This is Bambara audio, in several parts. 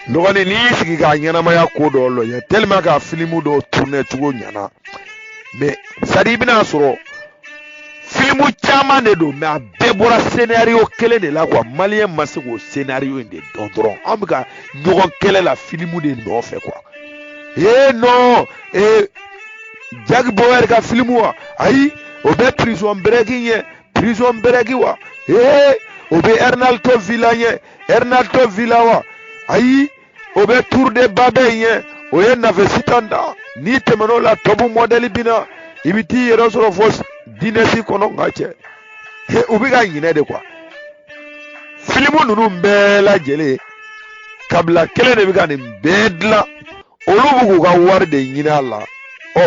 dɔgɔnin n'i y'i sigi k'a ɲɛnamaya ko dɔ lajɛ tellement que a filimu dɔw tourner cogo ɲɛna mais c'est à dire i bɛna sɔrɔ filimu caman de don mais a bɛɛ bɔra scénario kelen de la quoi. Maliyɛn ma se k'o scénario in de dɔn dɔrɔn an bɛ ka ɲɔgɔn kɛlɛ la filimu de nɔfɛ quoi. Non Jack Bauer ka filimu wa ayi o bɛ prison break ɲɛ prison break wa o bɛ Ernaldo Villa ɲɛ Ernaldo Villa wa ayi o bɛ Tour de Babel ɲɛ o ye Nafe Sitanda n'i tɛmɛn'o la tɔbu modèle bina i bɛ t'i yɛrɛ sɔrɔ fo dinɛsi kɔnɔ nka cɛ u bɛ ka ɲinɛ de quoi. Filimu ninnu bɛɛ lajɛlen kabila kelen de bɛ ka nin bɛɛ dilan olu bɛ k'u ka wari de ɲini a la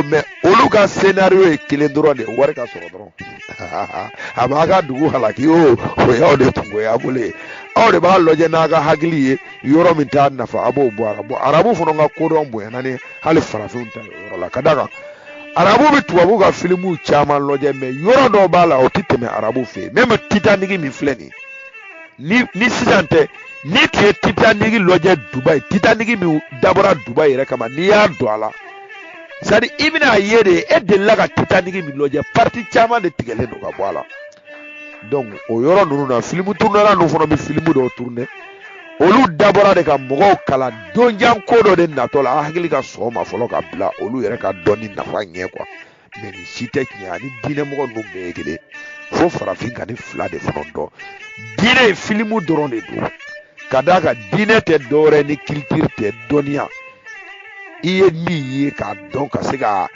mais olu ka scénario ye kelen dɔrɔn de wari ka sɔrɔ dɔrɔn a b'a ka dugu halaki o y'aw de kungoya bolo ye aw de b'a lajɛ n'a ka hakili ye yɔrɔ min t'a nafa a b'o bɔ a la. Bon arabu fana ka kodɔn bonyana ni hali farafinw ta yɔrɔ la ka d'a kan arabu bɛ tubabu ka filimu caman lajɛ mais yɔrɔ dɔw b'a la o tɛ tɛmɛ arabu fɛ yen même Titanic min filɛ nin ni sisan tɛ ni tun ye Titanic lajɛ Dubaï Titanic min dabɔra Dubaï yɛrɛ kama n'i y'a don a la c'est à dire i bɛna ye de e delila ka Titanic min lajɛ partie caman de tigɛlen don ka bɔ a la. Donc o yɔrɔ ninnu na filimu tournera ninnu fana bɛ filimu dɔw tourner olu dabɔra de ka mɔgɔw kalan donjan ko dɔ de natɔ la a hakili ka sɔn o ma fɔlɔ ka bila olu yɛrɛ ka dɔnni nafa ɲɛ quoi. Mais nin si tɛ tiɲɛ ani diinɛmɔgɔ ninnu bɛɛ ye kelen fo farafin ka ni fila de fana dɔn. Diinɛ ye filimu dɔrɔn de don ka d'a kan diinɛ tɛ dɔwɛrɛ ni culture tɛ dɔnniya i ye min ye k'a dɔn ka se ka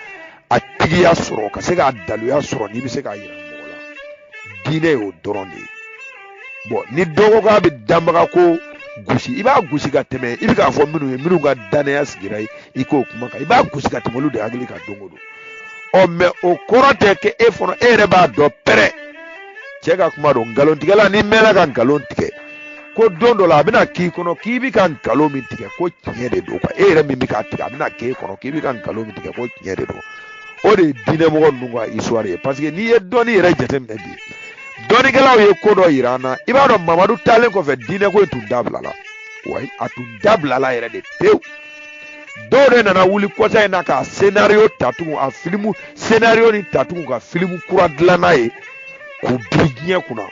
a tigiya sɔrɔ ka se k'a daluya sɔrɔ n'i bɛ se k'a yira mɔgɔ la diinɛ y'o dɔrɔn de ye. Bon ni dɔ ko k'a bɛ danbaga ko gosi i b'a gosi ka tɛmɛ i bɛ k'a fɔ minnu ye minnu ka danaya sigira i k'o kuma kan i b'a gosi ka tɛmɛ olu de hakili ka don o don. Mais o kɔrɔ tɛ kɛ e fana e yɛrɛ b'a dɔn pɛrɛ cɛ ka kuma don nkalontigɛla ni mɛnna ka nkalon tigɛ ko don dɔ la a bɛna k'i kɔnɔ k'i bɛ ka nkalon min tigɛ ko tiɲɛ de don quoi. E yɛrɛ min bɛ k'a tigɛ a bɛna k'e kɔnɔ k'i bɛ ka nkalon min tigɛ ko tiɲɛ de don. O de ye diinɛmɔgɔ ninnu ka histoire ye parce que n'i ye dɔnni yɛrɛ jateminɛ bi dɔnnikɛlaw ye ko dɔ yira an na i b'a dɔn Mamadu taalen kɔfɛ diinɛ ko in tun dabilala wayi a tun dabilala yɛrɛ de pewu. Dɔw de nana wuli kɔsa in na ka scénario ta tugun a filimu scénario ni ta tugun ka filimu kura dilan n'a ye k'u biri diɲɛ kunna.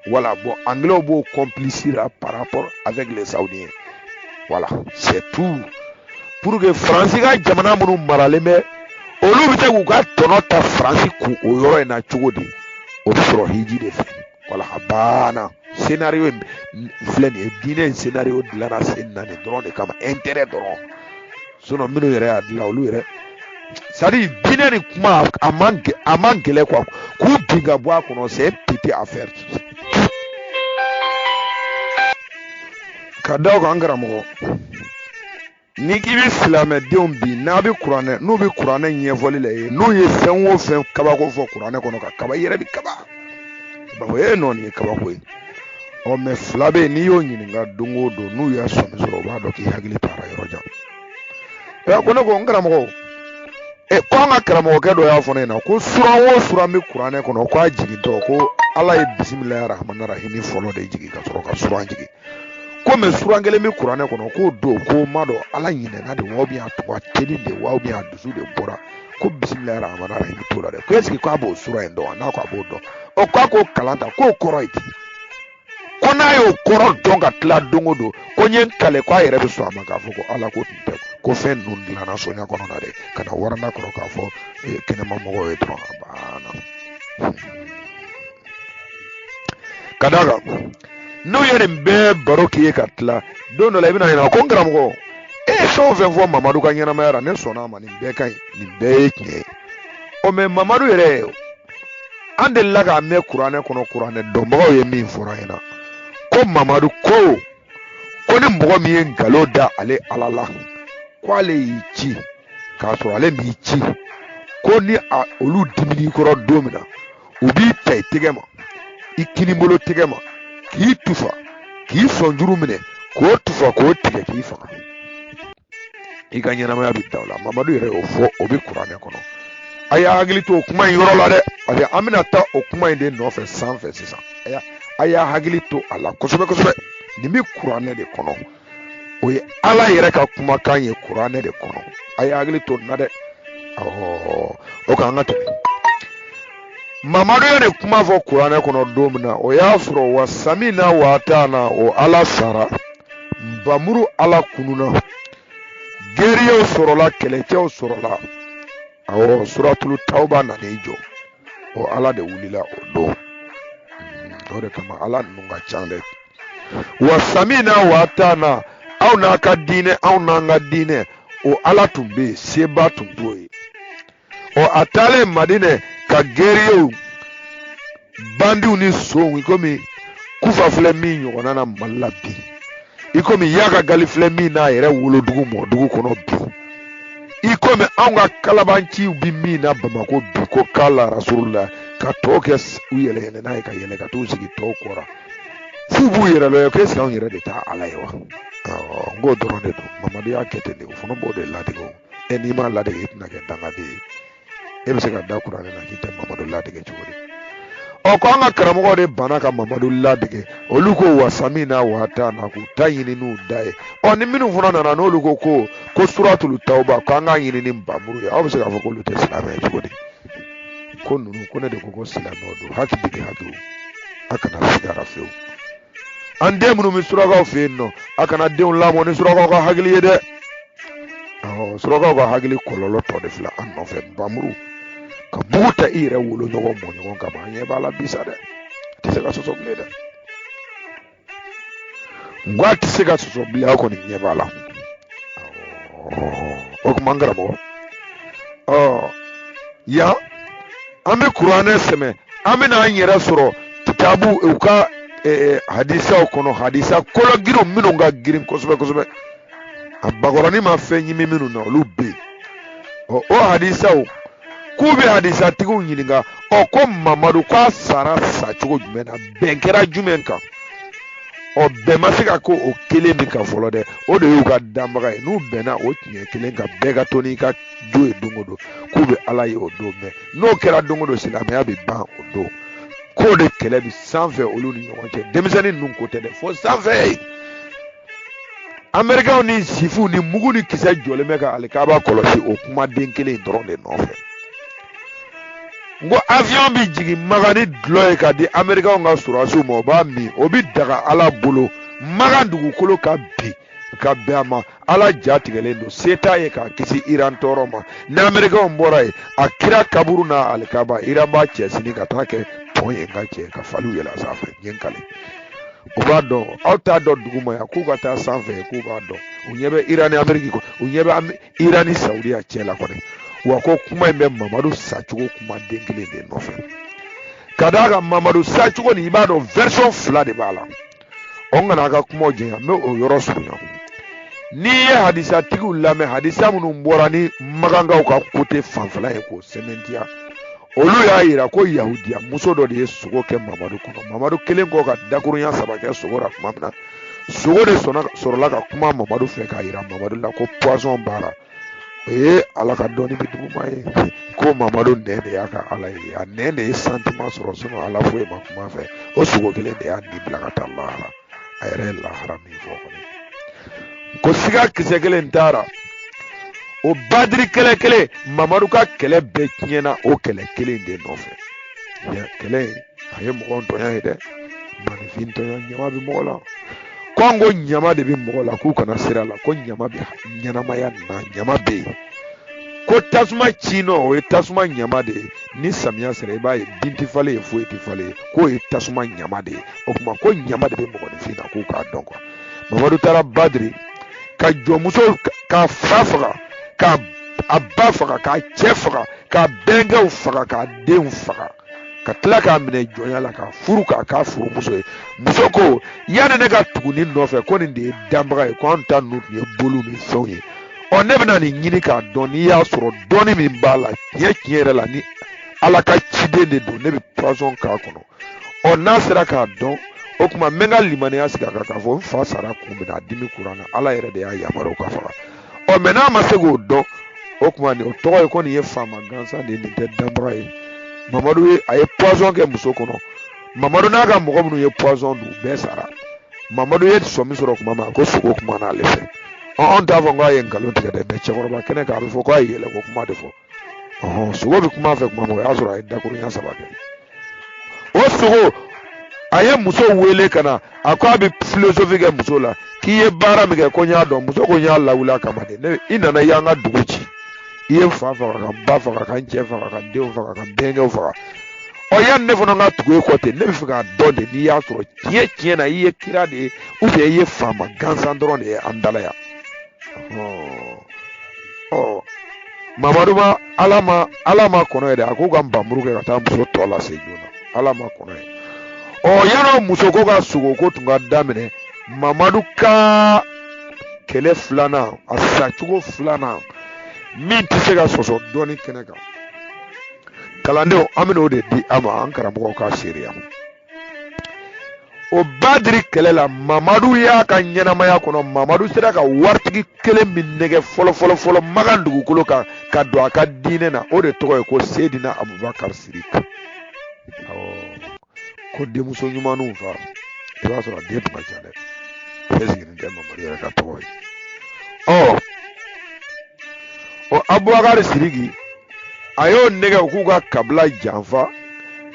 Voilà, bon, anglais b'o complice là par rapport avec les Saoudiens. Voilà, c'est tout. Pour que France ka jamana minnu maralen bɛ olu bɛ se k'u ka tɔnɔ ta France kun o yɔrɔ in na cogo di o bɛ sɔrɔ hiji de fɛ. Voilà, a banna scénario in filɛ nin ye diinɛ in scénario dilanna sen na nin dɔrɔn de kama intérêt dɔrɔn sinon minnu yɛrɛ y'a dilan olu yɛrɛ c'est à dire diinɛ ni kuma a man gɛlɛn quoi k'u bin ka bɔ a kɔnɔ c'est une petite affaire. Ka da kan an karamɔgɔ ni k'i bɛ silamɛdenw bi n'a bɛ kuranɛ n'u bɛ kuranɛ ɲɛfɔli la ye n'u ye fɛn o fɛn kabako fɔ kuranɛ kɔnɔ ka kaba i yɛrɛ bɛ kaba bawo e nɔ nin ye kabako ye mais fila bɛ yen n'i y'o ɲininka don o don n'u y'a sɔmi sɔrɔ u b'a dɔn k'i hakili taara yɔrɔ jan. Ko ne ko n karamɔgɔ ko an ka karamɔgɔkɛ dɔ y'a fɔ ne ɲɛna ko suran o suran bɛ kuranɛ kɔnɔ k'a jigintɔ ko ala ye bisimilahi rahmani rahimi fɔlɔ de jigin ka sɔrɔ ka suran jigin. Ko mɛ suran kelen bɛ kuranɛ kɔnɔ k'o don ko ma dɔn ala ɲinɛna de wa bien a tɔgɔ teli de wa bien a dusu de bɔra ko bisimilahi rahmani rahimi t'o la dɛ ko est-ce que k'a b'o suran in dɔn wa n'a ko a b'o dɔn o k'a k'o kalan ta k'o kɔrɔ ye di ko n'a y'o kɔrɔ dɔn ka tila don o don ko n ye n kale k'a yɛrɛ bɛ sɔn a ma k'a fɔ ko ala ko tun tɛ ko fɛn ninnu dilanna soɲa kɔnɔ na dɛ ka na waranda kɔrɔ k'a fɔ kɛnɛma mɔgɔw ye dɔrɔn a banna. Ka d'a kan n'u ye nin bɛɛ baro k'i ye ka tila don dɔ la i bɛna ɲininka ko n karamɔgɔ e ye fɛn o fɛn fɔ Mamadu ka ɲɛnamaya la ne sɔnna a ma nin bɛɛ ka ɲi nin bɛɛ ye tiɲɛ ye mais Mamadu yɛrɛ an delila k'a mɛn kuranɛ kɔnɔ kuranɛ dɔnbagaw ye min fɔra an ɲɛna ko Mamadu ko ni mɔgɔ min ye nkalon da ale ala la ko ale y'i ci k'a sɔrɔ ale m'i ci ko ni olu dimini kɔrɔ don min na u b'i ta i tɛgɛ ma i kinibolo tɛgɛ ma k'i tufa k'i sɔnjuru minɛ k'o tufa k'o tigɛ k'i faga i ka ɲɛnamaya bɛ da o la Mamadu yɛrɛ y'o fɔ o bɛ kuranɛ kɔnɔ a y'a hakili to o kuma in yɔrɔ la dɛ parce que an bɛna taa o kuma in de nɔfɛ sanfɛ sisan a y'a hakili to a la kosɛbɛ kosɛbɛ nin bɛ kuranɛ de kɔnɔ o ye ala yɛrɛ ka kumakan ye kuranɛ de kɔnɔ a ye hakili to na dɛ o kan ka tɛmɛ mamadu ye de kuma fɔ kuranɛ kɔnɔ don min na o y'a sɔrɔ wa samina wa taana o ala sara nbamuru ala kununa geriyew sɔrɔla kɛlɛcɛw sɔrɔla suratul tauba nan'i jɔ o ala de wulila o don o de kama ala ninnu ka can dɛ wa samina wa taana aw n'a ka diinɛ aw n'an ka diinɛ o ala tun bɛ yen seba tun t'o ye a taalen madinɛ ka geriyew bandiw ni sow komi kufa filɛ min ɲɔgɔnna na mali la bi i komi yaga gali filɛ min n'a yɛrɛ wolodugu mɔdugu kɔnɔ bi i komi anw ka kalabanciw bi min na bamako bi ko kala rasulula ka tɔw kɛ u yɛlɛ n'a ye ka yɛlɛ ka t'u sigi tɔw kɔrɔ f'u b'u yɛrɛ lɔ ko est-ce que anw yɛrɛ de t'a ala ye wa n k'o dɔrɔn de don mamadu y'a kɛ ten de o fana b'o de ladege o n'i m'a ladege i tɛna kɛ dangaden ye e bɛ se ka da kuranɛ na k'i tɛ mamadu ladege cogo di ko an ka karamɔgɔ de banna ka mamadu ladege olu ko wasami na wata na k'u ta ɲini n'u da ye ni minnu fana nana n'olu ko suratul tauba ko an ka ɲini ni nbamuru ye aw bɛ se k'a fɔ k'olu tɛ silamɛ ye cogo di ko ninnu ko ne de ko silamɛw don hakili de hakili a kana sigara fewu an den minnu bɛ surakaw fɛ yen nɔ a kana denw lamɔ ni surakaw ka hakili ye dɛ surakaw ka hakili kɔlɔlɔ tɔ de filɛ an nɔfɛ nbamuru ka bugu ta i yɛrɛ wolo ɲɔgɔn mɔ ɲɔgɔn kama an ɲɛ b'a la bisa dɛ a tɛ se ka sɔsɔ bilen dɛ n ko a tɛ se ka sɔsɔ bilen aw kɔni ɲɛ b'a la o kuma n karamɔgɔ yan an bɛ kuranɛ sɛmɛ an bɛ n'an yɛrɛ sɔrɔ kitabu u ka hadisaw kɔnɔ hadisa kɔlɔgirinw minnu ka girin kosɛbɛ kosɛbɛ a bakɔrɔnin ma fɛn ɲimi minnu na olu bɛ yen o hadisaw k'u bɛ hadisatigiw ɲininka ko mamadu k'a sara cogo jumɛn na bɛn kɛra jumɛn kan bɛn ma se ka ko o kelen min kan fɔlɔ dɛ o de y'u ka danbaga ye n'u bɛnna o tiɲɛ kelen kan bɛɛ ka to n'i ka jo ye don o don k'u bɛ ala ye o don mɛ n'o kɛra don o don silamɛya bɛ ban o don k'o de kɛlɛ bi sanfɛ olu ni ɲɔgɔn cɛ denmisɛnnin ninnu ko tɛ dɛ fo sanfɛ amerikɛnw ni sifuw ni mugu ni kisɛ jɔlen bɛ ka alikaba kɔlɔsi o kumaden kelen dɔrɔn de nɔfɛ n ko avion bi jigin maga ni dulɔ ye ka di amerikɛnw ka surasiw ma o b'a min o bi daga ala bolo maga dugukolo ka bin ka bɛn a ma ala ja tigɛlen don se t'a ye k'a kisi iran tɔɔrɔ ma ni amerikɛnw bɔra yen a kira kaburu n'a alikaba iran b'a cɛsini ka taa kɛ tɔn ye ka cɛ ka faliw yɛlɛ sanfɛ ɲɛ kale u b'a dɔn aw t'a dɔn dugu ma yan k'u ka taa sanfɛ k'u b'a dɔn u ɲɛ bɛ iran ni ameriki kɔ u ɲɛ bɛ iran ni saudiya cɛ la kɔni wa ko kuma in bɛ mamadu sacogo kuma den kelen de nɔfɛ ka d'a kan mamadu sacogo nin i b'a dɔn version fila de b'a la n kana a ka kumaw jɛnya n bɛ o yɔrɔ surunya n'i ye hadisatigiw lamɛn hadisa minnu bɔra ni magankaw ka kote fanfɛla ye k'o sɛmɛntiya olu y'a yira ko yahudiya muso dɔ de ye sogo kɛ mamadu kɔnɔ mamadu kelen kɔ ka dakurunya 3 kɛ sogo la tuma min na sogo de sɔrɔla ka kuma mamadu fɛ k'a yira mamadu la ko poisson baara o ye ala ka dɔnni bi duguma ye ko mamadu nɛn de y'a ka ala ye a nɛn de ye sentiment sɔrɔ sinon ala foyi ma kuma fɛ o sogo kelen de y'a ni bila ka taa lahara a yɛrɛ ye lahara min fɔ kɔni ko siga kisɛ kelen taara o badiri kɛlɛ kelen mamadu ka kɛlɛ bɛɛ tiɲɛna o kɛlɛ kelen de nɔfɛ kɛlɛ a ye mɔgɔ ntɔnya ye dɛ manifin ntɔnya ɲama bɛ mɔgɔ la ko an ko ɲama de bɛ mɔgɔ la k'u kana sira la ko ɲama bɛ ɲɛnamaya na ɲama bɛ yen ko tasuma cinɔ o ye tasuma ɲama de ye ni samiya sera i b'a ye bin tɛ falen ye foyi tɛ falen k'o ye tasuma ɲama de ye o tuma ko ɲama de bɛ mɔgɔninfin na k'u k'a dɔn quoi mamadu taara badiri ka jɔnmuso k'a fa faga k'a ba faga k'a cɛ faga k'a bɛnkɛw faga k'a denw faga ka tila k'a minɛ jɔnya la k'a furu k'a furumuso ye muso ko yanni ne ka tugu nin nɔfɛ ko nin de ye danbaga ye ko an ta ninnu tun ye bolo ni fɛnw ye ne bɛna nin ɲini k'a dɔn n'i y'a sɔrɔ dɔɔni min b'a la tiɲɛ yɛrɛ la ni ala ka ciden de don ne bɛ poison k'a kɔnɔ n'a sera k'a dɔn o tuma n bɛ n ka limaniya sigi a kan k'a fɔ n fa sara kun bɛ na a dimi kuran na ala yɛrɛ de y'a yamaruya o ka faga mɛ n'a ma se k'o dɔn o tuma o tɔgɔ ye ko nin ye faama gansan de ye nin tɛ danbaga ye mamadu a ye poison kɛ muso kɔnɔ mamadu n'a ka mɔgɔ minnu ye poison dun bɛɛ sara Mamadu ye somi sɔrɔ kuma ma ko sogo kuma n'ale fɛ anw t'a fɔ ko a ye nkalon tigɛ dɛ mais cɛkɔrɔba kɛnɛ kan a bɛ fɔ ko a ye yɛlɛ ko kuma de fɔ sogo bɛ kuma fɛ kuma ma o y'a sɔrɔ a ye dakurunya 3 kɛ o sogo a ye muso wele ka na a ko a bɛ philosophie kɛ muso la k'i ye baara min kɛ ko n y'a dɔn muso ko n y'a lawuli kama de i nana i y'an ka dugu ci i ye fa faga ka n ba faga ka n cɛ faga ka n denw faga ka n denkɛw faga yanni ne fana ka tugu e kɔ ten ne bɛ fɛ k'a dɔn de n'i y'a sɔrɔ tiɲɛ na i ye kira de ye ou bien i ye faama gansan dɔrɔn de ye an dala yan Mamadu ma ala ma kɔnɔ ye dɛ a ko ka nbamuru kɛ ka taa muso tɔ lase joona ala ma kɔnɔ ye yan'o muso ko ka sogo ko tun ka daminɛ Mamadu ka kɛlɛ 2nan a sacogo 2nan min tɛ se ka sɔsɔ dɔɔni kɛnɛ kan kalandenw an bɛna o de di a ma an karamɔgɔw ka seereya o Badiri kɛlɛ la Mamadu y'a ka ɲɛnamaya kɔnɔ Mamadu sera ka waritigi kelen min nɛgɛ fɔlɔ Magan dugukolo kan ka don a ka diinɛ na o de tɔgɔ ye ko Seydina Abubakar Sidiki ko denmuso ɲumanninw fa i b'a sɔrɔ a den tun ka ca dɛ bɛɛ sigilen tɛ Mamadu yɛrɛ ka tɔgɔ ye o Abubakar Sidiki a y'o nɛgɛ u k'u ka kabila janfa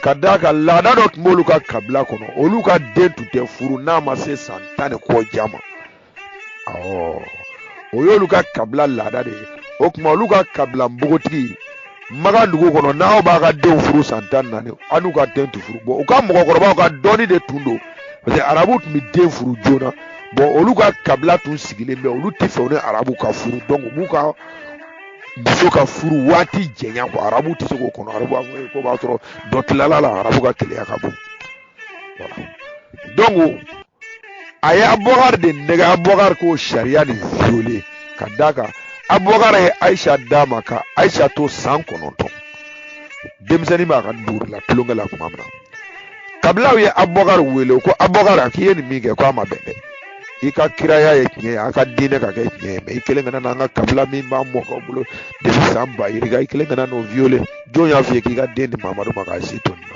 ka d'a kan laada dɔ tun b'olu ka kabila kɔnɔ olu ka den tun tɛ furu n'a ma se san 10 ni kɔ ja ma o y'olu ka kabila laada de ye o tuma olu ka kabila npogotigi Magan dugu kɔnɔ n'aw b'a ka denw furu san 14 an n'u ka den tɛ furu u ka mɔgɔkɔrɔbaw ka dɔnni de tun don parce que arabu tun bɛ den furu joona olu ka kabila tun sigilen bɛ olu tɛ fɛ u ni arabu ka furu donc u b'u ka muso ka furu waati jɛnya ko arabu tɛ se k'o kɔnɔ arabu b'a fɔ ko b'a sɔrɔ dɔ tilala la arabu ka keleya ka bon donc a ye Abubakar de nɛgɛ Abubakar k'o sariya de violer ka d'a kan Abubakar ye Ayisa d'a ma ka Ayisa to san 9 denmisɛnnin b'a ka duuru la tulonkɛ la tuma min na kabilaw ye Abubakar wele ko Abubakar k'i ye nin min kɛ ko a ma bɛn dɛ i ka kiraya ye tiɲɛ ye a ka diinɛ ka kɛ tiɲɛ ye mais i kelen ka na n'an ka kabila min b'a mɔkɛw bolo depuis san 1000 yirika i kelen ka na n'o violer jɔn y'a f'i ye k'i ka den di Mamadu ma k'a si to nin na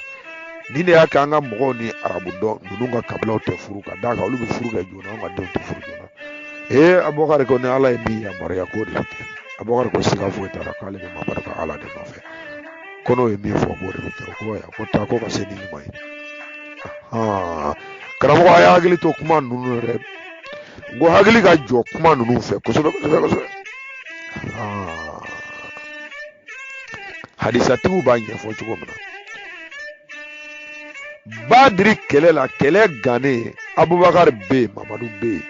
nin de y'a kɛ an ka mɔgɔw ni arabu dɔn ninnu ka kabilaw tɛ furu ka d'a kan olu bɛ furu kɛ joona an ka denw tɛ furu joona Abubakar ko ni ala ye min yamaruya k'o de bɛ kɛ Abubakar ko siga foyi t'a la k'ale bɛ Mamadu ka ala de nɔfɛ ko n'o ye min fɔ k'o de bɛ kɛ ko taa ko ka se ni ɲuman ye karamɔgɔ a y'a hakili to kuma ninnu yɛrɛ n ko hakili ka jɔ kuma ninnu fɛ kosɛbɛ hadisatigiw b'a ɲɛfɔ cogo min na Badiri kɛlɛ la kɛlɛ gannen Abubakar bɛ yen Mamadu bɛ yen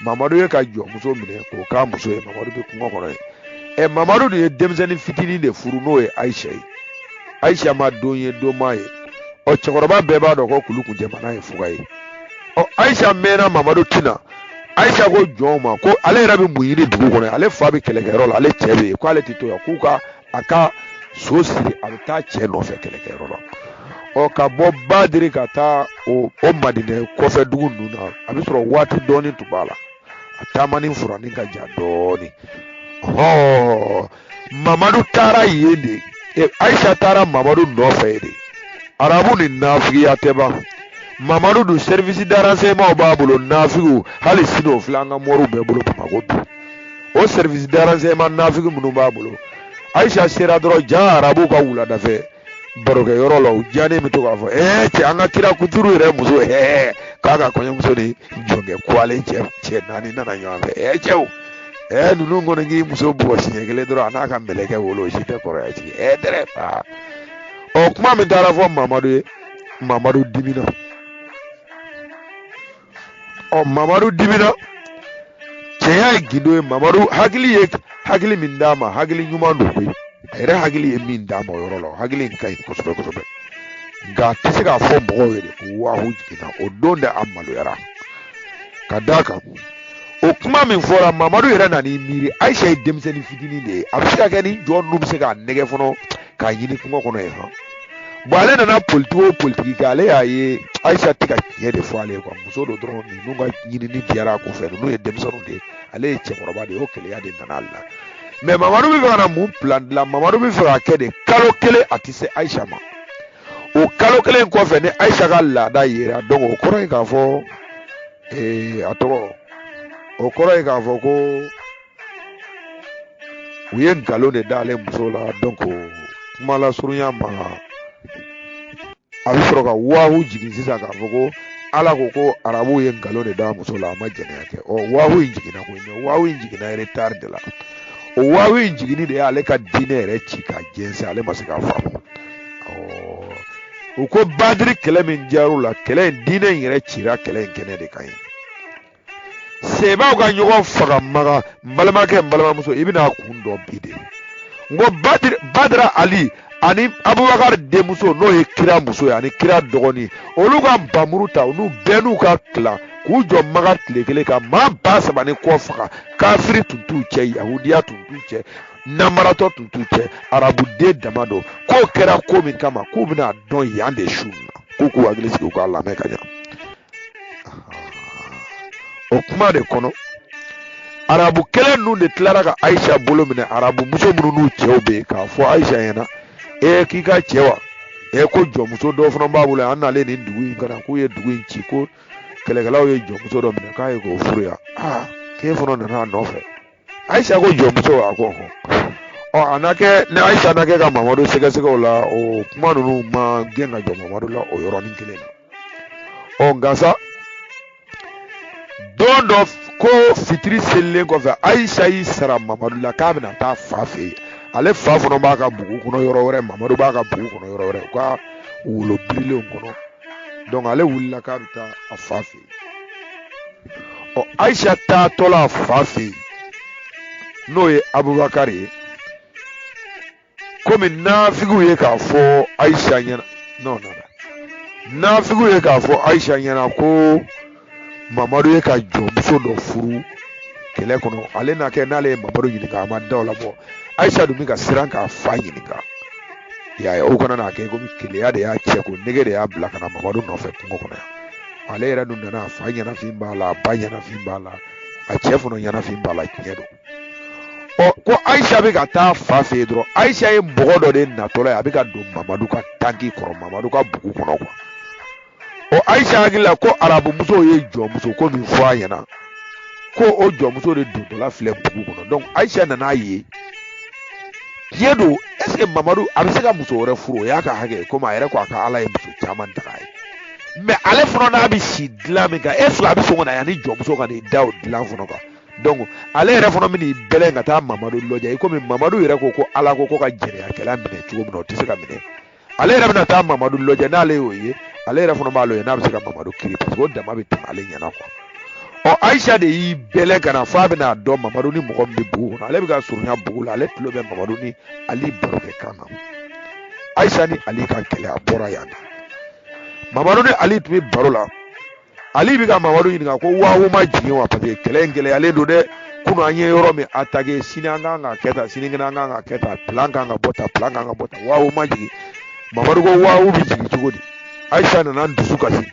Mamadu ye ka jɔ muso minɛ k'o k'a muso ye Mamadu bɛ kungo kɔnɔ ye Mamadu de ye denmisɛnnin fitinin de furu n'o ye Ayisa ye Ayisa ma don ye don ma ye cɛkɔrɔba bɛɛ b'a dɔn ko kulu kun jamana ye fuga ye Ayisa mɛnna Mamadu tina Ayisa ko jɔnw ma ko ale yɛrɛ bɛ mun ɲini dugu kɔnɔ ale fa bɛ kɛlɛkɛyɔrɔ la ale cɛ bɛ yen ko ale tɛ to yan k'u ka a ka so siri a bɛ taa cɛ nɔfɛ kɛlɛkɛyɔrɔ la ka bɔ Badiri ka taa o Madinɛ kɔfɛ dugu ninnu na a bɛ sɔrɔ waati dɔɔni tun b'a la a taamani furani ka jan dɔɔni Mamadu taara yen de Ayisa taara Mamadu nɔfɛ de arabu ni nafigiya tɛ ban Mamadu dun service de renseignement b'a bolo nafigiw hali sini o filɛ an ka mɔriw bɛɛ bolo Bamako bi o service de renseignement nafigi minnu b'a bolo Ayisa sera dɔrɔn ja arabu ka wuladafɛ barokɛyɔrɔ la u diyanen bɛ to k'a fɔ cɛ an ka kira kuturu yɛrɛ muso k'a ka kɔɲɔmuso ni jɔnkɛ kuwalen cɛ 4 nana ɲɔgɔn fɛ cɛw ninnu kɔni k'i muso bugɔ siɲɛ kelen dɔrɔn a n'a ka mɛlɛkɛ wolo o si tɛ kɔrɔya sigi dɛrɛ kuma min taara fɔ Mamadu ye Mamadu dimina Mamadu dimina cɛya ye gindo ye Mamadu hakili min d'a ma hakili ɲuman don koyi a yɛrɛ hakili ye min d'a ma o yɔrɔ la hakili in ka ɲi kosɛbɛ nka a tɛ se k'a fɔ mɔgɔw ye de ko wahu jiginna o don de a maloyara ka d'a kan o kuma min fɔra Mamadu yɛrɛ nan'i miiri Ayisa ye denmisɛnnin fitinin de ye a bɛ se ka kɛ ni jɔn ninnu bɛ se k'a nɛgɛ fɔlɔ k'a ɲini kungo kɔnɔ ye ale nana politiki o politiki kɛ ale y'a ye Ayisa tɛ ka tiɲɛ de fɔ ale ye muso dɔ dɔrɔn ninnu ka ɲinini diyara a kun fɛ ninnu ye denmisɛnninw de ye ale ye cɛkɔrɔba de ye o keleya de nana ale la mais Mamadu bɛ fɛ ka na mun plan dilan Mamadu bɛ fɛ ka kɛ de kalo 1 a tɛ se Ayisa ma o kalo 1 kɔfɛ ni Ayisa ka laada yera donc o kɔrɔ ye k'a fɔ a tɔgɔ o kɔrɔ ye k'a fɔ ko u ye nkalon de d'ale muso la donc kuma lasurunya ma a bɛ sɔrɔ ka wahu jigin sisan k'a fɔ ko ala ko arabu ye nkalon de d'a muso la a ma jɛnɛya kɛ wahu in jiginna koyi mais wahu in jiginna retard de la o wahu in jiginni de y'ale ka diinɛ yɛrɛ ci ka jɛnsɛn ale ma se k'a faamu u ko badiri kɛlɛ min jar'u la kɛlɛ in diinɛ in yɛrɛ cira kɛlɛ in kɛnɛ de kan ye sebaw ka ɲɔgɔn faga maga n balimakɛ n balimamuso i bɛna kun dɔ bi de n ko badira ali ani abubakar denmuso n'o ye kira muso ye ani kira dɔgɔnin olu ka npanmuru ta olu bɛɛ n'u ka tila k'u jɔ maga tile kelen kan maa 3000 ni kɔ faga kafiri tun t'u cɛ yahudiya tun t'u cɛ namaratɔ tun t'u cɛ arabuden dama don k'o kɛra ko min kama k'u bɛna dɔn yan de su na k'u hakili sigi u k'a lamɛn ka ɲa o kuma de kɔnɔ arabu kɛlɛ ninnu de tilara ka ayisa bolo minɛ arabu muso minnu n'u cɛw bɛ yen k'a fɔ ayisa ɲɛna k'i ka cɛ wa ko jɔnmuso dɔ fana b'a bolo an n'ale nin dugu in kana k'u ye dugu in ci ko kɛlɛkɛlaw ye jɔnmuso dɔ minɛ k'a ye k'o furu yan k'e fana nana a nɔfɛ ayisa ko jɔnmuso a ko hɔn a na kɛ ni ayisa na kɛ ka mamadu sɛgɛsɛgɛw la o kuma ninnu ma gɛn ka jɔ mamadu la o yɔrɔnin kelen na nka sa don dɔ ko fitiri selilen kɔfɛ ayisa y'i sara mamadu la k'a bɛna taa fa fɛ yen ale fa fana b'a ka bugu kɔnɔ yɔrɔ wɛrɛ mamadu b'a ka bugu kɔnɔ yɔrɔ wɛrɛ u ka wolo birilenw kɔnɔ donc ale wulila k'a bɛ taa a fa fɛ yen ayisa taatɔla a fa fɛ yen n'o ye abubakar ye komi nafigiw ye k'a fɔ ayisa ɲɛna nafigiw ye k'a fɔ ayisa ɲɛna ko mamadu ye ka jɔnmuso dɔ furu kɛlɛ kɔnɔ ale n'a kɛ n'ale ye mamadu ɲininka a ma da o la bɔ ayisa dun bɛ ka siran k'a fa ɲininka o kana n'a kɛ komi keleya de y'a cɛ ko nege de y'a bila ka na mamadu nɔfɛ kungo kɔnɔ yan ale yɛrɛ dun nana a fa ɲɛnafin b'a la a ba ɲɛnafin b'a la a cɛ fana ɲɛnafin b'a la tiɲɛ don ko ayisa bɛ ka taa fa fɛ yen dɔrɔn ayisa ye mɔgɔ dɔ de natɔla ye a bɛ ka don mamadu ka tanki kɔrɔ mamadu ka bugu kɔnɔ ayisa hakili la ko arabu muso ye jɔnmuso ko min fɔ a ɲɛna ko o jɔnmuso de dontɔla filɛ bugu kɔnɔ donc ayisa nan'a ye tiɲɛ don est ce que mamadu a bɛ se ka muso wɛrɛ furu o y'a ka hakɛ komi a yɛrɛ ko a ka ala ye muso caman ta k'a ye mais ale fana n'a bɛ si dilan min kan est ce que a bɛ sɔn ka na yan ni jɔnmuso ka n'i da o dilan fana kan donc ale yɛrɛ fana bɛ n'i bɛlɛn ka taa mamadu lajɛ komi mamadu yɛrɛ ko ala ko ka jɛnɛyakɛla minɛ cogo min na o tɛ se ka minɛ ale yɛrɛ bɛna taa mamadu lajɛ n'ale y'o ye ale yɛrɛ fana b'a lajɛ n'a bɛ se ka mamadu kiri parce que o dama bɛ tɛmɛ ale ɲɛna ayisa de y'i bɛlɛn ka na f'a bɛna dɔn mamadu ni mɔgɔ min bɛ bugu kɔnɔ ale bɛ ka surunya bugu la ale tulo bɛ mamadu ni ali barokɛ kan na ayisa ni ali ka kɛlɛ a bɔra yan mamadu ni ali tun bɛ baro la ali bɛ ka mamadu ɲininka ko wawu ma jigin wa parce que kɛlɛ in gɛlɛyalen don dɛ kunun an ye yɔrɔ min attaqué sini an kan ka kɛ tan sinikɛnɛ an kan ka kɛ tan plan kan ka bɔ tan plan kan ka bɔ tan wawu ma jigin mamadu ko wawu bɛ jigin cogo di ayisa nana dusu kasi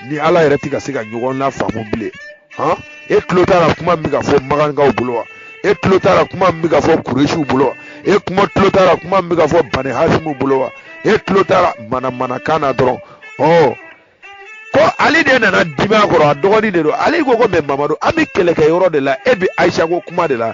ni ala yɛrɛ tɛ ka se ka ɲɔgɔn lafaamu bilen e tulo t'a kuma min bɛ ka fɔ magankaw bolo wa e tulo t'a kuma min bɛ ka fɔ kuresiw bolo wa e tulo t'a kuma min bɛ ka fɔ bani hasimu bolo wa e tulo t'a manamanakan na dɔrɔn ko ale de nana dimi a kɔrɔ a dɔgɔnin de don ale ko mais mamadu an bɛ kɛlɛkɛ yɔrɔ de la e bɛ ayisa ko kuma de la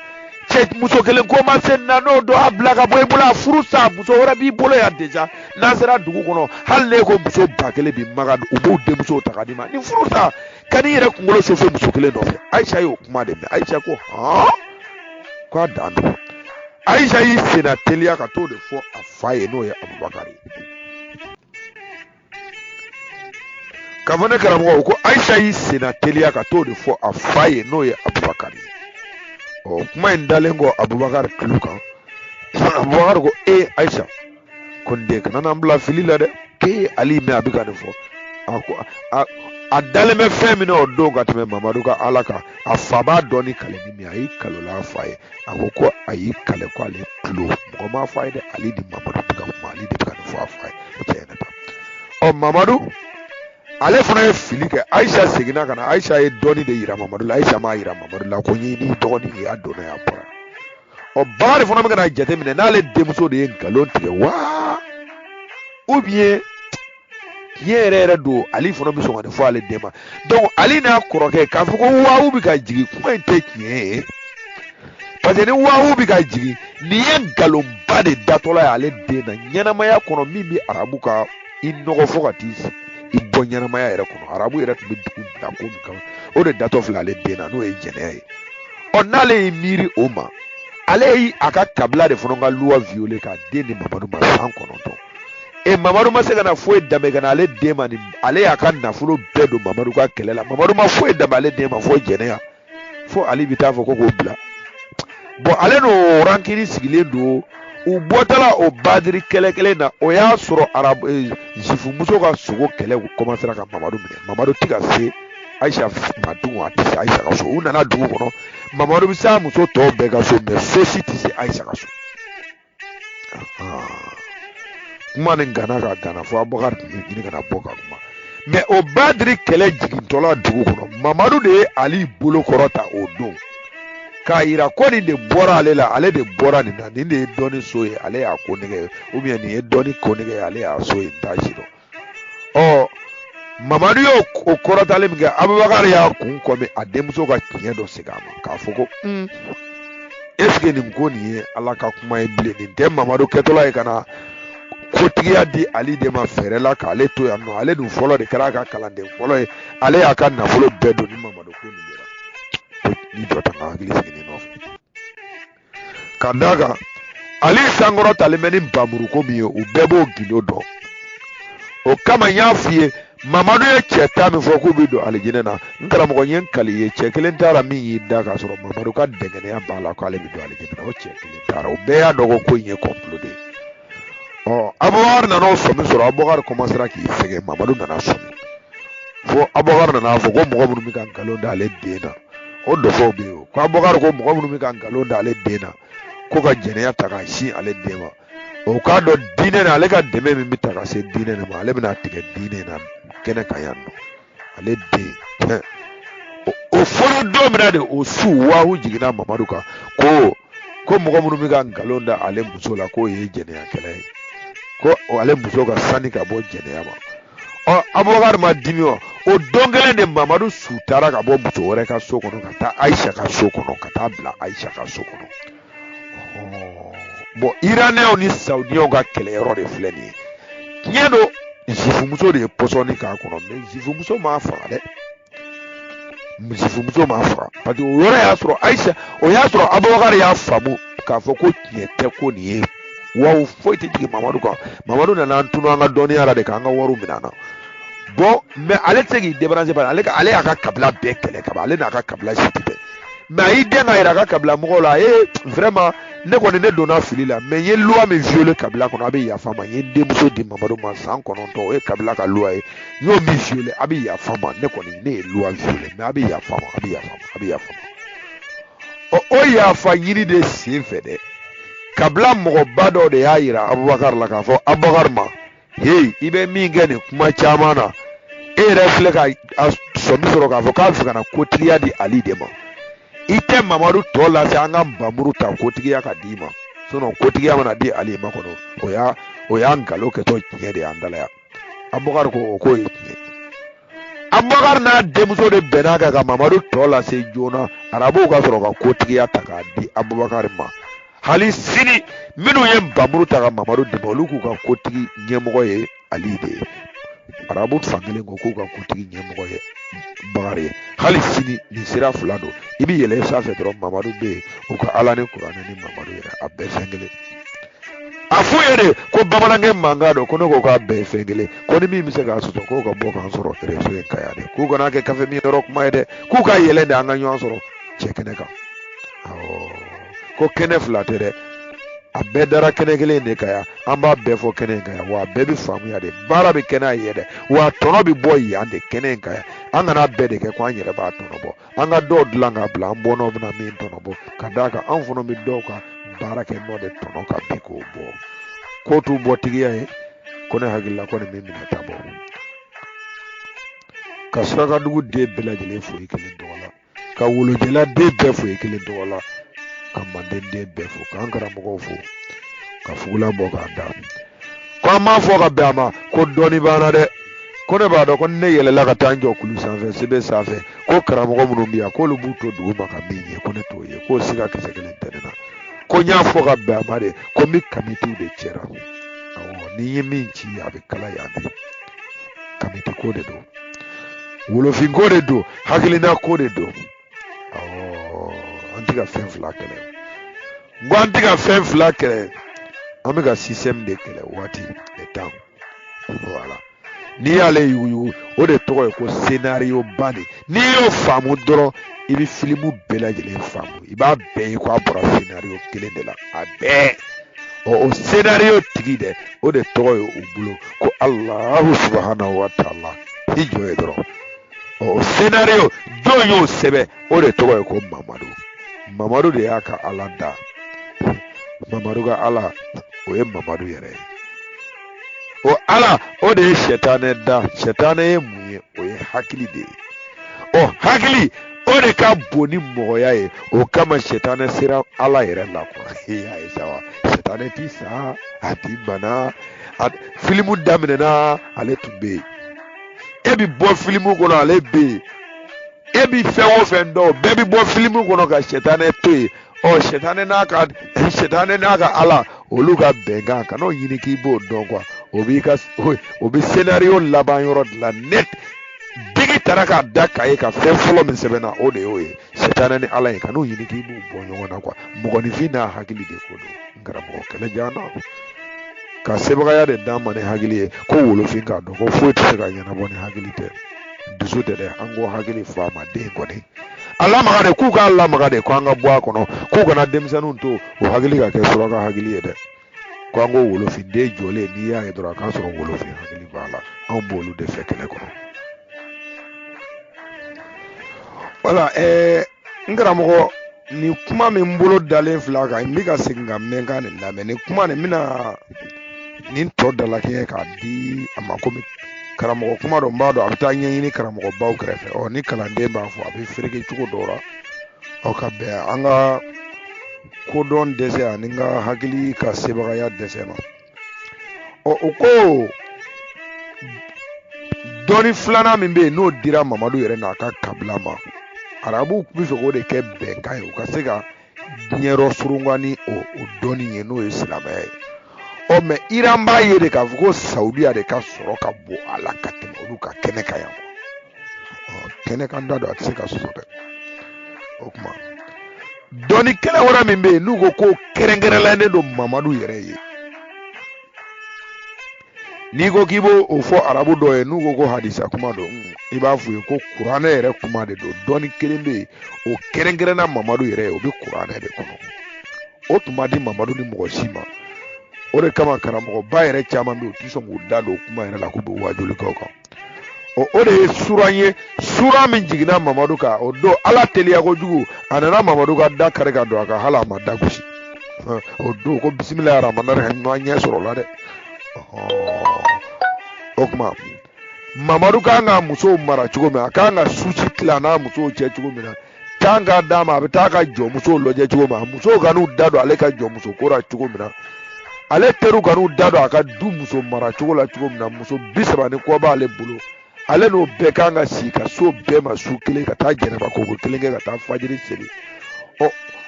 cɛ muso kelen ko ma se na n'o don a bila ka bɔ i bolo a furu sa muso wɛrɛ b'i bolo yan déjà n'an sera dugu kɔnɔ hali ne ko muso 1000 bi maga u b'u denmuso ta ka di ma ni furu sa ka n'i yɛrɛ kunkolo sofɛ muso kelen nɔfɛ ayisa y'o kuma de mɛn ayisa ko k'a dan don ayisa y'i senna teliya ka t'o de fɔ a fa ye n'o ye abubakar ye ka fɔ ne karamɔgɔ ko ayisa y'i senna teliya ka t'o de fɔ a fa ye n'o ye abubakar ye kuma in dalen kɔ abubakar tulo kan abubakar ko ayisa ko n den kana n'an bila fili la dɛ k'e ali mɛn a bɛ ka nin fɔ a dalen bɛ fɛn min na o don ka tɛmɛ mamadu ka ala kan a fa b'a dɔn ni kale ni min a y'i kalola a fa ye a ko a y'i kale ko ale tulo mɔgɔ m'a fɔ a ye dɛ ale ni mamadu bɛ ka kuma ale de bɛ ka nin fɔ a fa ye o cɛ ɲɛna ta mamadu ale fana ye fili kɛ ayisa seginna ka na ayisa ye dɔɔnin de yira mamadu la ayisa m'a yira mamadu la ko ni dɔgɔnin ye a donna y'a bɔra bakari fana bɛ ka na jateminɛ n'ale denmuso de ye nkalon tigɛ wa ou bien tiɲɛ do ale fana bɛ sɔn ka nin fɔ ale den ma donc ale n'a kɔrɔkɛ k'a fɔ ko waawu bɛ ka jigin kuma in tɛ tiɲɛ ye parce que ni waawu bɛ ka jigin nin ye nkalonba de datɔla ye ale den na ɲɛnamaya kɔnɔ min bɛ arabu ka i nɔgɔ fo ka t'i i bɔ ɲɛnamaya yɛrɛ kɔnɔ arabu yɛrɛ tun bɛ dugu bila ko min kama o de datɔ filɛ ale den na n'o ye jɛnɛya ye ɔ n'ale y'i miiri o ma ale y'i a ka kabila de fana ka luwa violer k'a den di mamadu ma san 9 mamadu ma se ka na foyi danbe ka na ale den ma ni ale y'a ka nafolo bɛɛ don mamadu ka kɛlɛ la mamadu ma foyi danbe ale den ma fo jɛnɛya fo ale bɛ taa fɔ ko k'o bila bon ale n'o rankini sigilen don u bɔtɔla o badiri kɛlɛ kelen na o y'a sɔrɔ arabu zifumuso ka sogo kɛlɛ commencera ka mamadu minɛ mamadu tɛ ka se ayisa ma dugu a tɛ se ayisa ka so u nana dugu kɔnɔ mamadu bɛ se a muso tɔw bɛɛ ka so mais so si tɛ se ayisa ka so kuma nin gana ka gana fo abubakar tun bɛ ɲini ka na bɔ ka kuma mais o badiri kɛlɛ jigintɔla dugu kɔnɔ mamadu de ye ali bolo kɔrɔta o don k'a yira ko nin de bɔra ale la ale de bɔra nin na nin de ye dɔɔni so ye ale y'a ko nɛgɛ ou bien nin ye dɔɔni ko nɛgɛ ye ale y'a so ye t'a si dɔn ɔ mamadu y'o o kɔrɔtali min kɛ abubakar y'a kun kɔmi a denmuso ka tiɲɛ dɔ segin a ma k'a fɔ ko est-ce que nin ko nin ye ala ka kuma ye bilen nin tɛ mamadu kɛtɔla ye ka na kotigiya di ali de ma fɛrɛ la k'ale to yan nɔ ale dun fɔlɔ de kɛra a ka kalanden fɔlɔ ye ale y'a ka nafolo bɛɛ don ni mamadu ko nin de la ni jɔ ta ka hakili sigi nin nɔfɛ ka d'a kan ali sankɔrɔ talen bɛ ni npamuru ko min ye u bɛɛ b'o gindo dɔn o kama n y'a f'i ye mamadu ye cɛ ta min fɔ k'u bɛ don alijinɛ na n karamɔgɔ n ye n kali ye cɛ kelen taara min y'i da k'a sɔrɔ mamadu ka dɛngɛniya b'a la k'ale bɛ don alijinɛ na o cɛ kelen taara o bɛɛ y'a dɔn ko in ye complot de ye abubakar nana o sɔmi sɔrɔ abubakar commencera k'i sɛgɛn mamadu nana sɔmi fo abubakar nana fɔ ko mɔgɔ minnu bɛ ka nkalon da ale den na o dɔfɔw bɛ yen o ko abubakar ko mɔgɔ minnu bɛ ka nkalon da ale den na ko ka jɛnɛya ta k'a sin ale den ma o k'a dɔn diinɛ na ale ka dɛmɛ min bɛ ta ka se diinɛ ma ale bɛna tigɛ diinɛ na kɛnɛ kan yan nɔ ale den o fɔlɔ don min na de o su waahu jiginna mamadu kan ko mɔgɔ minnu bɛ ka nkalon da ale muso la k'o ye jɛnɛyakɛla ye ko ale muso ka sani ka bɔ jɛnɛya ma abubakar ma dimi o don kelen de mamadu su taara ka bɔ muso wɛrɛ ka so kɔnɔ ka taa ayisa ka so kɔnɔ ka taa bila ayisa ka so kɔnɔ bon iranɛnw ni saudiyanw ka kɛlɛyɔrɔ de filɛ nin ye tiɲɛ don zifumuso de ye pɔsɔni k'a kɔnɔ mais zifumuso m'a faga dɛ zifumuso m'a faga parce que o yɔrɔ y'a sɔrɔ ayisa o y'a sɔrɔ abubakar y'a faamu k'a fɔ ko tiɲɛ tɛ ko nin ye wawu foyi tɛ jigin mamadu kan mamadu nana tunu an ka dɔnniya la de k'an ka wariw minɛ an na bon mais ale tɛ se k'i débarrasser par ale y'a ka kabila bɛɛ kɛlɛ ka ban ale n'a ka kabila si tɛ bɛn mais a y'i den ka yira a ka kabila mɔgɔw la vraiment ne kɔni ne donna fili la mais n ye loi min violer kabila kɔnɔ a bɛ yafa ma n ye denmuso di mamadu ma san 9 o ye kabila ka loi ye n y'o min violer a bɛ yafa ma ne kɔni ne ye loi violer mais a bɛ yafa ma a bɛ yafa ma a bɛ yafa ma o yafa ɲini de sen fɛ dɛ kabila mɔgɔba dɔ de y'a yira abubakar la k'a fɔ abubakar ma hey i bɛ min kɛ nin kuma caman na e yɛrɛ filɛ ka sɔmi sɔrɔ k'a fɔ k'a bɛ fɛ ka na kotigiya di ali de ma i tɛ mamadu tɔ lase an ka nbamuru ta kotigiya ka d'i ma sinon kotigiya mana di ali ma kɔnɔ o y'a nkalon kɛtɔ tiɲɛ de y'an dalaya abubakar ko o k'o ye tiɲɛ abubakar n'a denmuso de bɛnna kan ka mamadu tɔ lase joona arabuw ka sɔrɔ ka kotigiya ta k'a di abubakar ma hali sini minnu ye nbamuru ta ka mamadu dɛmɛ olu k'u ka kotigi ɲɛmɔgɔ ye ali de ye arabu fankelen ko k'u ka kotigi ɲɛmɔgɔ ye bakari ye hali sini nin sira fila don i bɛ yɛlɛ sanfɛ dɔrɔn mamadu bɛ yen u ka ala ni kuranɛ ni mamadu yɛrɛ a bɛɛ fɛn kelen a f'u ye de ko bamanankɛ mankan don ko ne ko k'a bɛɛ ye fɛn kelen ko ni min bɛ se k'a sɔsɔ k'o ka bɔ k'an sɔrɔ réseau in kan yan dɛ k'u kana kɛ kafe min yɔrɔ kuma ye dɛ k'u ka yɛlɛ de an ka ɲɔgɔn sɔrɔ cɛ kɛnɛ kan ko kɛnɛ fila tɛ dɛ a bɛɛ dara kɛnɛ kelen de kan yan an b'a bɛɛ fɔ kɛnɛ in kan yan wa a bɛɛ bɛ faamuya de baara bɛ kɛnɛ ye dɛ wa tɔnɔ bɛ bɔ yan de kɛnɛ in kan yan an kana bɛɛ de kɛ ko an yɛrɛ b'a tɔnɔ bɔ an ka dɔw dilan k'a bila an bɔnnaw bɛna min tɔnɔ bɔ ka d'a kan an fana bɛ dɔw ka baara kɛ n'o de tɔnɔ ka bi k'o bɔ ko t'u bɔtigiya ye ko ne hakili la ko nin min minɛ ta bɔ ka Sarakadugu den bɛɛ lajɛlen fo i kelen tɔgɔ la ka Wolojɛla den bɛɛ fo i kelen tɔgɔ la ka Manden den bɛɛ fo k'an karamɔgɔw fo ka Fugula bɔ k'a da ko an m'a fɔ ka bɛn a ma ko dɔɔni b'an na dɛ ko ne b'a dɔn ko ne yɛlɛla ka taa n jɔ kulu sanfɛ sebe sanfɛ ko karamɔgɔ minnu bɛ yan k'olu b'u to dugu ma ka min ye ko ne t'o ye k'o siga kisɛ kelen tɛ ne na ko n y'a fɔ ka bɛn a ma de ko n bɛ kamitiw de cɛra awɔ ni n ye min ci a bɛ kala yan de kamiti ko de don wolofin ko de don hakilina ko de don awɔ an tɛ ka fɛn fila kɛlɛ n ko an tɛ ka fɛn fila kɛlɛ an bɛ ka système de kɛlɛ waati le temps voilà n'i y'ale yuguyugu o de tɔgɔ ye ko scénario ba de n'i y'o faamu dɔrɔn i bɛ filimu bɛɛ lajɛlen faamu i b'a bɛɛ ye ko a bɔra scénario kelen de la a bɛɛ o scénario tigi dɛ o de tɔgɔ ye u bolo ko Alahu subhanahu wa ta'ala i jɔ ye dɔrɔn o scénario jɔn y'o sɛbɛn o de tɔgɔ ye ko Mamadu de y'a ka Ala da Mamadu ka Ala o ye Mamadu yɛrɛ ye o Ala o de ye sɛtanɛ da sɛtanɛ ye mun ye o ye hakili de ye o hakili o de ka bon ni mɔgɔya ye o kama sɛtanɛ sera Ala yɛrɛ la quoi y'a ye sa wa sɛtanɛ ti sa a ti bana filimu daminɛna ale tun bɛ yen e bi bɔ filimu kɔnɔ ale bɛ yen e bi fɛn o fɛn dɔn bɛɛ bi bɔ filimu kɔnɔ ka sɛtanɛ to yen sɛtanɛ n'a ka Ala olu ka bɛnkan kan'o ɲini k'i b'o dɔn quoi o bɛ scénario laban yɔrɔ dilan net digi taara k'a da k'a ye ka fɛn fɔlɔ min sɛbɛnna o de y'o ye sɛtanɛ ni Ala ye kan'o ɲini k'i b'u bɔ ɲɔgɔn na quoi mɔgɔninfin n'a hakili de ko don n karamɔgɔ kɛlɛ jan na ka sebagaya de d'an ma ni hakili ye ko wolofin k'a dɔn ko foyi tɛ se ka ɲɛnabɔ ni hakili tɛ dusu tɛ dɛ an ko hakili fɔ a ma den kɔni a lamaga de k'u k'a lamaga de ko an ka bɔ a kɔnɔ k'u kana denmisɛnninw to o hakili ka kɛ suraka hakili ye dɛ ko an ko wolofin den jɔlen n'i y'a ye dɔrɔn a k'a sɔrɔ wolofin hakili b'a la anw b'olu de fɛ kɛlɛ kɔnɔ wala n karamɔgɔ nin kuma min bolo dalen filɛ a kan n bɛ ka segin ka mɛn ka nin lamɛn nin kuma nin bɛna nin tɔ dalakɛɲɛ k'a di a ma komi karamɔgɔ kuma dɔ n b'a dɔn a bɛ taa ɲɛɲini karamɔgɔbaw kɛrɛfɛ ni kalanden b'a fɔ a bɛ fereke cogo dɔw la ka bɛn an ka kodɔn dɛsɛ ani n ka hakili ka sebagaya dɛsɛ ma o ko dɔnni filanan min bɛ yen n'o dira Mamadu yɛrɛ n'a ka kabila ma arabuw bɛ fɛ k'o de kɛ bɛnkan ye u ka se ka diɲɛ surungan ni o dɔnni ye n'o ye silamɛya ye mɛ Iran b'a ye de k'a fɔ ko Saudiya de ka sɔrɔ ka bon a la ka tɛmɛ olu ka kɛnɛ kan yan kɛnɛ kan da don a tɛ se ka sɔrɔ dɛ o kuma dɔnni kɛnɛ wɛrɛ min bɛ yen n'u ko kɛrɛnkɛrɛnlen don Mamadu yɛrɛ ye n'i ko k'i b'o fɔ arabu dɔ ye n'u ko hadisa kuma don i b'a f'u ye ko kuranɛ yɛrɛ kuma de don dɔnni kelen bɛ yen o kɛrɛnkɛrɛnna Mamadu yɛrɛ ye o bɛ kuranɛ de kɔnɔ o tun ma di Mamadu ni mɔgɔ si ma o de kama karamɔgɔba yɛrɛ caman bɛ yen u tɛ sɔn k'u da don kuma yɛrɛ la k'u bɛ wajulikaw kan o de ye sura ye sura min jiginna Mamadu kan o don Ala teliya kojugu a nana Mamadu ka da kari ka don a kan hali a ma da gosi o don ko bisimilahi rahmani rahim ɲɔgɔn ɲɛ sɔrɔ o la dɛ o kuma Mamadu kan ka musow mara cogo min a kan ka suci tila n'a musow cɛ cogo min na kan ka d'a ma a bɛ taa ka jɔnmusow lajɛ cogo min na musow ka n'u da don ale ka jɔnmuso ko la cogo min na ale teriw ka n'u da don a ka du muso mara cogo la cogo min na muso 30 ni kɔ b'ale bolo ale n'o bɛɛ kan ka sigi ka so bɛɛ ma su kelen ka taa jɛnɛba koko kelen kɛ ka taa fajiri seli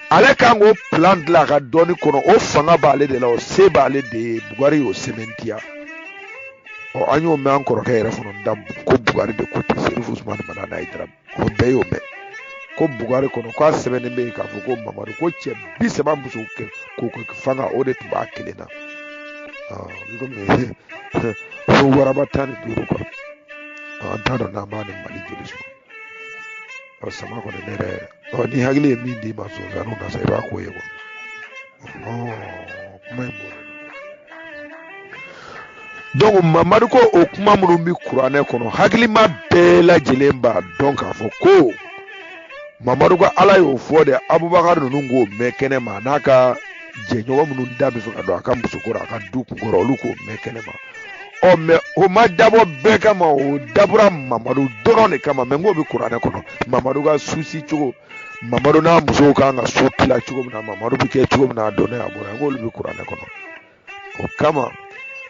ale kan k'o plan dilan a ka dɔnni kɔnɔ o fanga b'ale de la o se b'ale de ye Bugari y'o sɛmɛntiya an y'o mɛn an kɔrɔkɛ yɛrɛ fana da ko Bugari de ko ten Serifu Usumani Manana Hayidara o bɛɛ y'o mɛn ko Bugari kɔnɔ k'a sɛbɛnnen bɛ yen k'a fɔ ko Mamadu ko cɛ 30 muso ko fanga o de tun b'a kelen na ko waraba 15 quoi an t'a dɔn n'an b'a ni Mali joli sɔrɔ sama kɔni ne yɛrɛ ni hakili ye min d'i ma sɔnsaniw na sa i b'a ko ye quoi kuma in b'o donc Mamadu ko o kuma minnu bɛ kuranɛ kɔnɔ hakilima bɛɛ lajɛlen b'a dɔn k'a fɔ ko Mamadu ka Ala y'o fɔ de Abubakar ninnu k'o mɛn kɛnɛ ma n'a ka jɛɲɔgɔn minnu da bɛ fɛ ka don a ka musokɔrɔ a ka du kunkɔrɔ olu k'o mɛn kɛnɛ ma mɛ o ma dabɔ bɛɛ kama o dabɔra Mamadu dɔrɔn de kama mɛ n k'o bɛ kuranɛ kɔnɔ Mamadu ka susi cogo Mamadu n'a musow kan ka so tila cogo min na Mamadu bɛ kɛ cogo min na a dɔnnen a bɔra n k'olu bɛ kuranɛ kɔnɔ o kama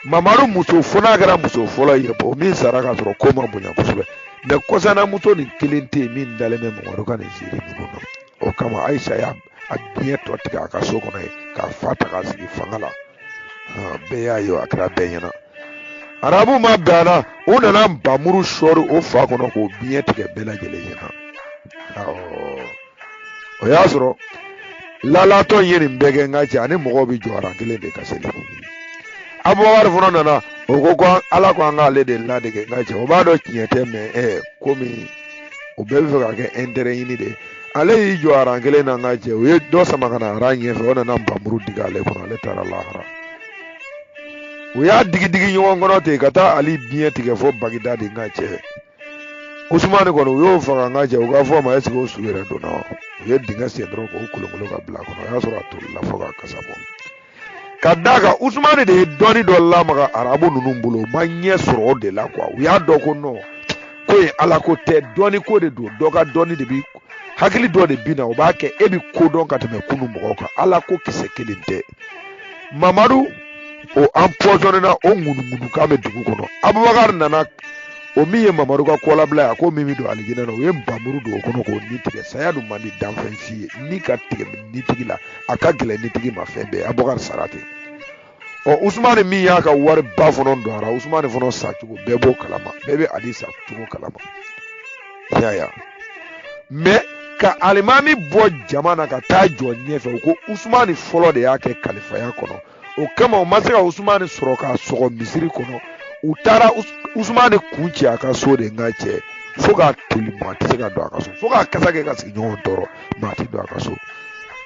Mamadu muso fona kɛra muso fɔlɔ ye o min sara ka sɔrɔ ko ma bonya kosɛbɛ mais kɔsana muso ni kelen tɛ min dalen bɛ Mamadu ka nin ziiri ninnu na o kama Ayisa y'a biɲɛ tɔ tigɛ a ka so kɔnɔ ye k'a fa ta k'a sigi fanga la bɛɛ y'a ye a kɛra bɛɛ ɲɛna arabu ma bɛn a la u nana nbamuru sɔɔri o fa kɔnɔ k'o biɲɛ tigɛ bɛɛ lajɛlen ɲɛna o y'a sɔrɔ lalatɔ ye nin bɛɛ kɛ n ka cɛ ani mɔgɔw bɛ jɔ aran kelen de ka seli Abubakar fana nana o ko Ala ko an k'ale de ladege n ka cɛ o b'a dɔn tiɲɛ tɛ mais komi o bɛɛ bɛ fɛ ka kɛ intérêt ɲini de ale y'i jɔ aran kelen na n ka cɛ o ye dɔ sama ka na aran ɲɛfɛ o nana nbamuru digi ale kɔnɔ ale taara lahara u y'a digi ɲɔgɔn kɔnɔ ten ka taa ali biɲɛ tigɛ fo Bagida de n ka cɛ Usumani kɔni u y'o faga n ka cɛ u ka fɔ ma est-ce que o su yɛrɛ donna wa u ye dingɛ sen dɔrɔn k'o kolokolo ka bila a kɔnɔ o y'a sɔrɔ a tolila fo k'a kasa bɔ ka d'a kan Usumani de ye dɔnni dɔ lamaga arabu ninnu bolo u ma ɲɛ sɔrɔ o de la quoi u y'a dɔn ko non ko ye Ala ko tɛ dɔnni ko de don dɔ ka dɔnni de bi hakili dɔ de bi na o b'a kɛ e bi ko dɔn ka tɛmɛ kunun mɔgɔw kan Ala ko kisɛ kelen tɛ Mamadu o empoisonné na o ŋunuŋunu kan bɛ dugu kɔnɔ Abubakar nana o min ye Mamadu ka kɔlabila ye a ko min bɛ don alijinɛ na o ye nbamuru don o kɔnɔ k'o ni tigɛ saya dun man di danfɛn si ye ni ka tigɛ nitigi la a ka gɛlɛn nitigi ma fɛn bɛɛ Abubakar sara ten Usumani min y'a ka wari ba fana don a la Usumani fana sacogo bɛɛ b'o kalama bɛɛ bɛ Ali sacogo kalama yaya mais ka alimami bɔ jama na ka taa jɔ ɲɛfɛ o ko Usumani fɔlɔ de y'a kɛ kalifaya kɔnɔ o kama o ma se ka Usumani sɔrɔ k'a sɔgɔ misiri kɔnɔ u taara Usumani kun ci a ka so de n ka cɛ fo k'a toli maa tɛ se ka don a ka so fo k'a kasa kɛ ka sigi ɲɔgɔn tɔɔrɔ maa tɛ don a ka so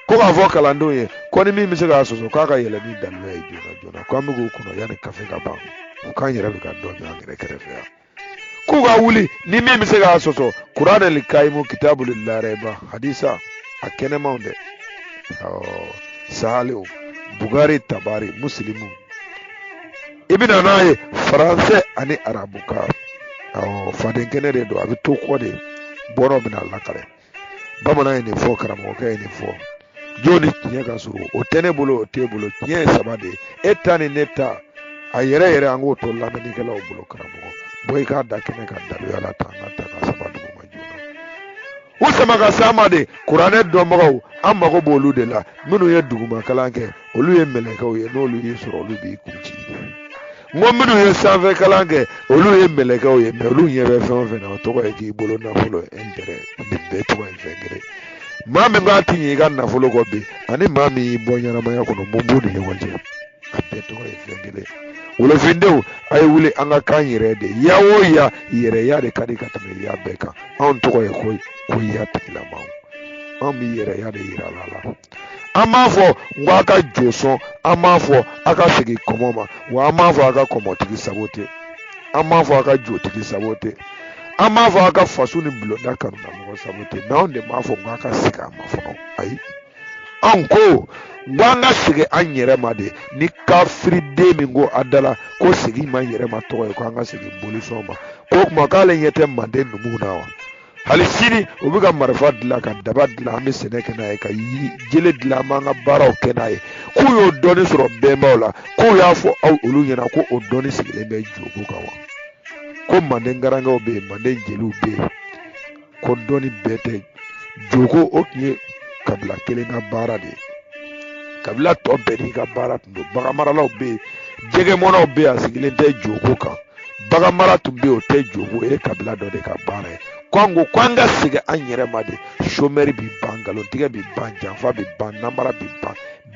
ko k'a fɔ kalandenw ye ko ni min bɛ se k'a sɔsɔ k'a ka yɛlɛ ni dalilu ye joona ko an bɛ k'o kɔnɔ yanni kafe ka ban u k'an yɛrɛ bɛ ka dɔ min an yɛrɛ kɛrɛfɛ yan k'u ka wuli ni min bɛ se k'a sɔsɔ kuranɛli kayimu kitabuli larɛba hadisa a kɛnɛmanw dɛ sahaliw Bugari Tabari Muslimu i bɛna n'a ye faransɛ ani arabu ka faden kɛnɛ de don a bɛ to kɔ de bɔrɔ bɛna lakale bamanan ye nin fɔ karamɔgɔkɛ ye nin fɔ jɔn ni tiɲɛ ka surun o tɛ ne bolo o t'e bolo tiɲɛ ye saba de ye e ta ni ne ta a yɛrɛ an k'o to lamɛnnikɛlaw bolo karamɔgɔ bɔ i k'a da kɛnɛ ka daluya la ta an ka ta ka saba dugu ma joona u sama ka s'a ma de kuranɛ dɔnbagaw an mago b'olu de la minnu ye duguma kalan kɛ olu ye mɛlɛkɛw ye n'olu y'i sɔrɔ olu b'i kun ci n ko minnu ye sanfɛ kalan kɛ olu ye mɛlɛkɛw ye mais olu ɲɛ bɛ fɛn o fɛn na o tɔgɔ ye k'i bolo nafolo intérêt nin bɛɛ tɔgɔ ye fɛn kelen maa min b'a ti ɲɛ i ka nafolo kɔ bi ani maa min y'i bɔ ɲɛnamaya kɔnɔ mun b'u ni ɲɔgɔn cɛ a bɛɛ tɔgɔ ye fɛn kelen wolofindenw a ye wuli an ka kan yɛrɛ de ya o ya yɛrɛya de ka di ka tɛmɛ ya bɛɛ kan anw tɔgɔ ye ko ya tigilamaw anw bɛ yɛrɛya de yira la la an b'a fɔ n ko a ka jo sɔn an b'a fɔ a ka segin kɔmɔ ma wa an b'a fɔ a ka kɔmɔtigi sago tɛ an b'a fɔ a ka jotigi sago tɛ an b'a fɔ a ka faso ni bulonda kanuna mɔgɔ sago tɛ mais anw de b'a fɔ n ko a ka segin a ma fɔlɔ ayi anw ko n ko an ka segin an yɛrɛ ma de ni kafiriden min ko a da la ko segin ma yɛrɛ ma tɔgɔ ye ko an ka segin bolisɔn ma ko o tuma k'ale ɲɛ tɛ manden numuw na wa hali sini u bɛ ka marifa dilan ka daba dilan an bɛ sɛnɛ kɛ n'a ye ka jele dilan an b'an ka baaraw kɛ n'a ye k'u y'o dɔnni sɔrɔ bɛnbaw la k'u y'a fɔ aw olu ɲɛna ko o dɔnni sigilen bɛ jogo kan wa ko manden garankɛw bɛ yen manden jeliw bɛ yen ko dɔnni bɛɛ tɛ jogo o tun ye kabila kelen ka baara de ye kabila tɔ bɛɛ n'i ka baara tun don bagan maralaw bɛ yen jɛgɛmɔnaw bɛ yen a sigilen tɛ jogo kan bagan mara tun bɛ yen o tɛ jogo o ye kabila dɔ de ka baara ye ko an ka segin an yɛrɛ ma de chômeur bi ban nkalontigɛ bi ban janfa bi ban namara bi ban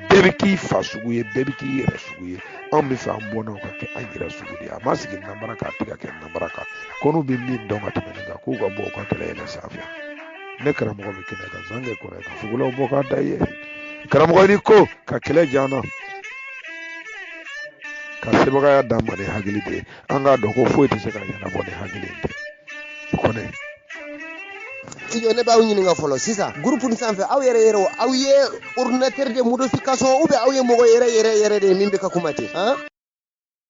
bɛɛ bɛ k'i fa sugu ye bɛɛ bɛ k'i yɛrɛ sugu ye anw bɛ fɛ an bɔnnaw ka kɛ an yɛrɛ sugu de ye a ma sigi namara kan a tɛ ka kɛ namara kan ko n'u bɛ min dɔn ka tɛmɛ nin kan k'u ka bɔ u ka kɛlɛ yɛlɛ sanfɛ ne karamɔgɔ bɛ kɛnɛ kan zan kɛ kɔrɔ ka fugulaw bɔ k'a da i ye karamɔgɔ ni ko ka kɛlɛ janna ka sebagaya d'an ma ni hakili de ye an k'a dɔn ko foyi tɛ se ka ɲɛnabɔ ni hakili tɛ kɔnɛ iyo ne b'aw ɲininka fɔlɔ sisan groupe nin sanfɛ aw yɛrɛ aw ye ordinateur de modification ou bien aw ye mɔgɔ yɛrɛ de min bɛ ka kuma ten